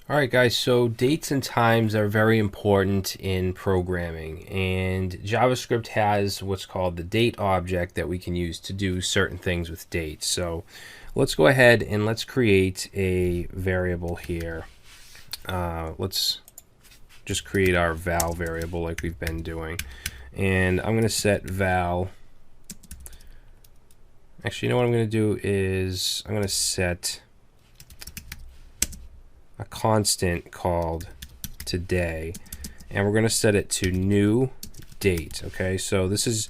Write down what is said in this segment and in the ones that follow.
All right, guys, so dates and times are very important in programming, and JavaScript has what's called the date object that we can use to do certain things with dates. So let's go ahead and let's create a variable here. Let's just create our val variable like we've been doing. And I'm going to set val. Actually, you know what I'm going to do is I'm going to set a constant called today, and we're going to set it to new date. Okay, so this is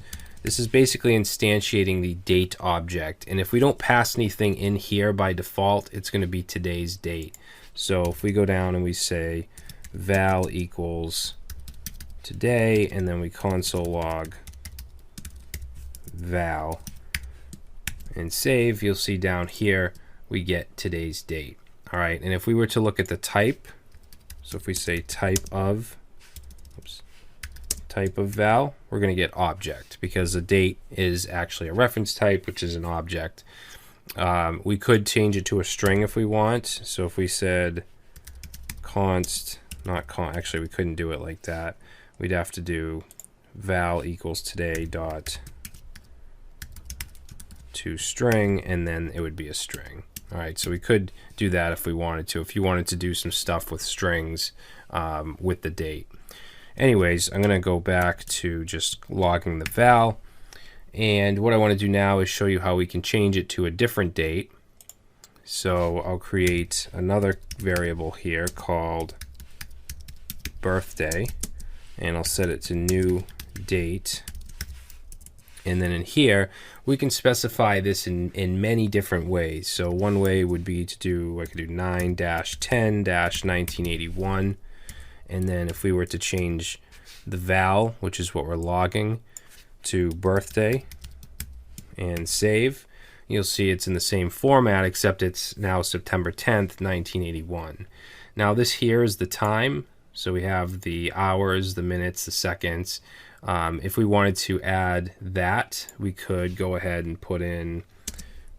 basically instantiating the date object, and if we don't pass anything in here by default, it's going to be today's date. So if we go down and we say val equals today, and then we console log val and save, you'll see down here we get today's date. All right, and if we were to look at the type, so if we say type of val, we're going to get object, because the date is actually a reference type, which is an object. We could change it to a string if we want. So if we said actually we couldn't do it like that. We'd have to do val equals today dot to string, and then it would be a string. All right, so we could do that if we wanted to, if you wanted to do some stuff with strings with the date. Anyways, I'm going to go back to just logging the val, and what I want to do now is show you how we can change it to a different date. So I'll create another variable here called birthday, and I'll set it to new date. And then in here, we can specify this in many different ways. So one way would be to do, I could do 9-10-1981. And then if we were to change the val, which is what we're logging, to birthday and save, you'll see it's in the same format, except it's now September 10th, 1981. Now this here is the time. So we have the hours, the minutes, the seconds. If we wanted to add that, we could go ahead and put in,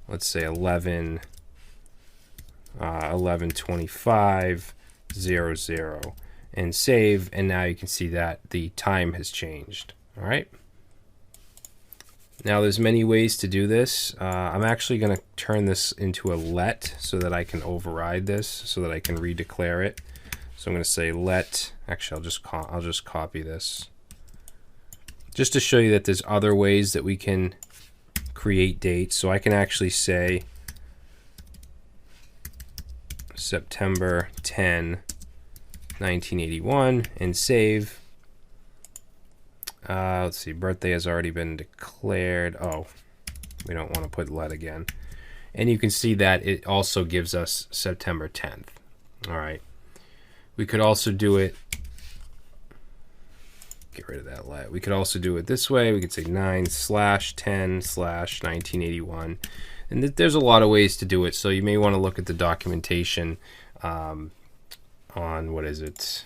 let's say 11:25:00 and save, and now you can see that the time has changed. All right. Now there's many ways to do this. I'm actually going to turn this into a let so that I can override this, so that I can redeclare it. So I'm going to say let. Actually, I'll just copy this, just to show you that there's other ways that we can create dates. So I can actually say September 10, 1981 and save. Let's see, birthday has already been declared. Oh, we don't want to put let again. And you can see that it also gives us September 10th. All right. We could also do it, get rid of that let. We could also do it this way. We could say 9/10/1981. And there's a lot of ways to do it. So you may want to look at the documentation on, what is it?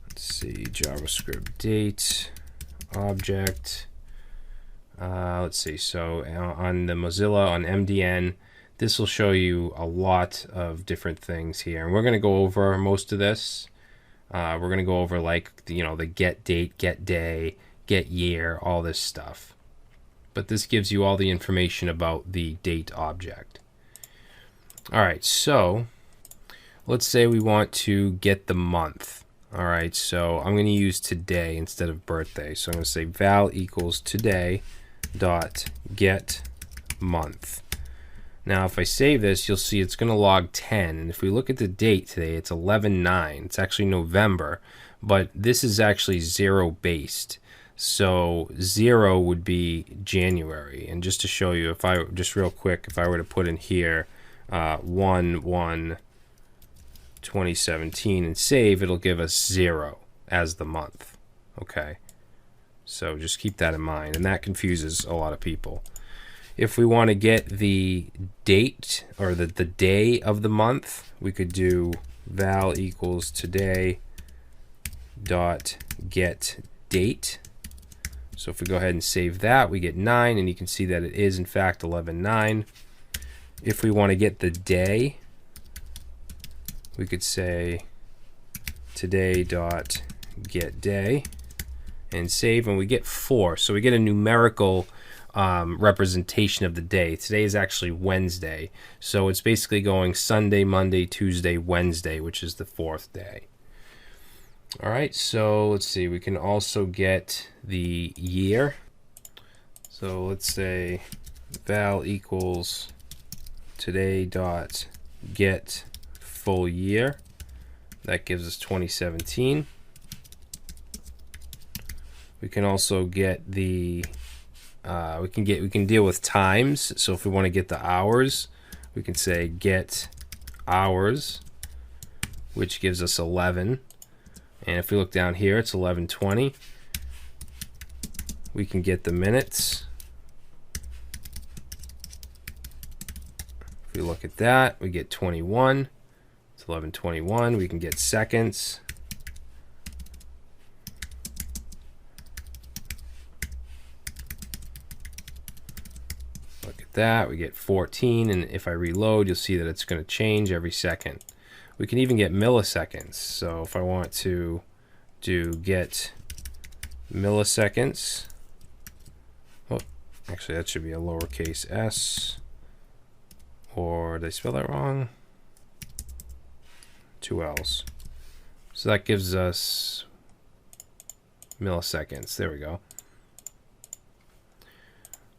Let's see, JavaScript date object. Let's see, so on the Mozilla, on MDN, this will show you a lot of different things here. And we're going to go over most of this. We're going to go over, like, the get date, get day, get year, all this stuff. But this gives you all the information about the date object. All right, so let's say we want to get the month. All right, so I'm going to use today instead of birthday. So I'm going to say val equals today dot get month. Now if I save this, you'll see it's going to log 10, and if we look at the date today, it's 11/9. It's actually November, but this is actually 0 based. So 0 would be January. And just to show you, if I just real quick, if I were to put in here 1/1/2017 and save, it'll give us 0 as the month. Okay, so just keep that in mind, and that confuses a lot of people. If we want to get the date, or the day of the month, we could do val equals today dot get date. So if we go ahead and save that, we get 9, and you can see that it is in fact 11/9. If we want to get the day, we could say today dot get day and save, and we get 4. So we get a numerical representation of the day. Today is actually Wednesday, so it's basically going Sunday, Monday, Tuesday, Wednesday, which is the 4th day. All right, so let's see, we can also get the year. So let's say val equals today dot get full year. That gives us 2017. We can also get the we can deal with times. So if we want to get the hours, we can say get hours, which gives us 11. And if we look down here, it's 11:20. We can get the minutes. If we look at that, we get 21. It's 11:21. We can get seconds. That we get 14, and if I reload, you'll see that it's going to change every second. We can even get milliseconds. So if I want to do get milliseconds, oh, actually that should be a lowercase s, or did I spell that wrong? 2 L's. So that gives us milliseconds. There we go.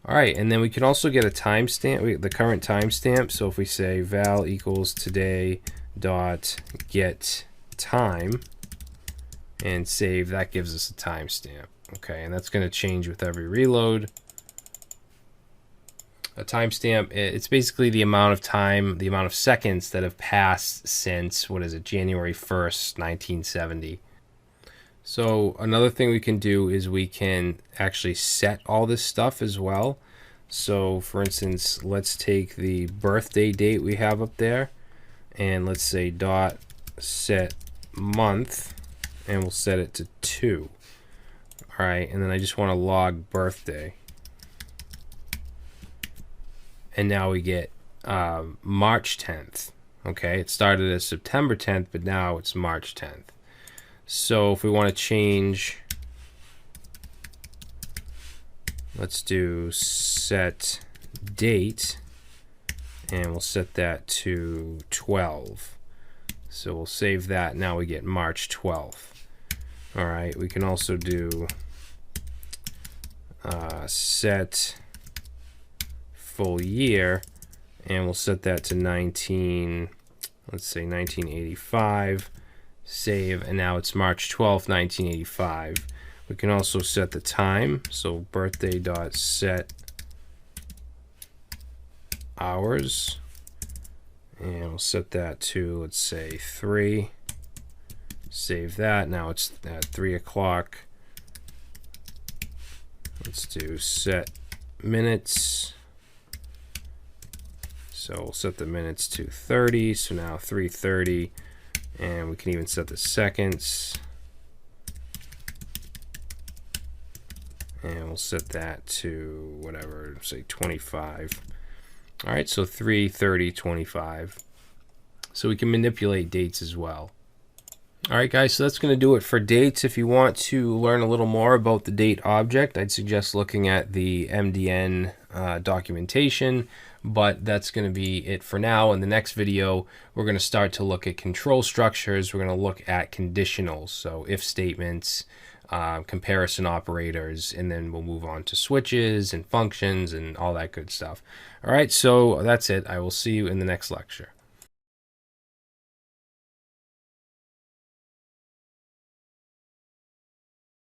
All right, and then we can also get a timestamp, the current timestamp. So if we say val equals today dot get time and save, that gives us a timestamp. Okay, and that's going to change with every reload. A timestamp, it's basically the amount of time, the amount of seconds that have passed since, what is it, January 1st, 1970. So another thing we can do is we can actually set all this stuff as well. So for instance, let's take the birthday date we have up there, and let's say dot set month, and we'll set it to 2. All right, and then I just want to log birthday. And now we get March 10th. Okay, it started as September 10th, but now it's March 10th. So if we want to change, let's do set date, and we'll set that to 12. So we'll save that. Now we get March 12th. All right, we can also do set full year, and we'll set that to 1985. Save, and now it's March 12th, 1985. We can also set the time. So birthday dot set hours, and we'll set that to, let's say, 3. Save that. Now it's at 3 o'clock. Let's do set minutes. So we'll set the minutes to 30. So now 3:30. And we can even set the seconds. And we'll set that to whatever, say 25. All right, so 3:30:25. So we can manipulate dates as well. All right, guys, so that's going to do it for dates. If you want to learn a little more about the date object, I'd suggest looking at the MDN documentation, but that's going to be it for now. In the next video, we're going to start to look at control structures. We're going to look at conditionals, so if statements, comparison operators, and then we'll move on to switches and functions and all that good stuff. All right, so that's it. I will see you in the next lecture.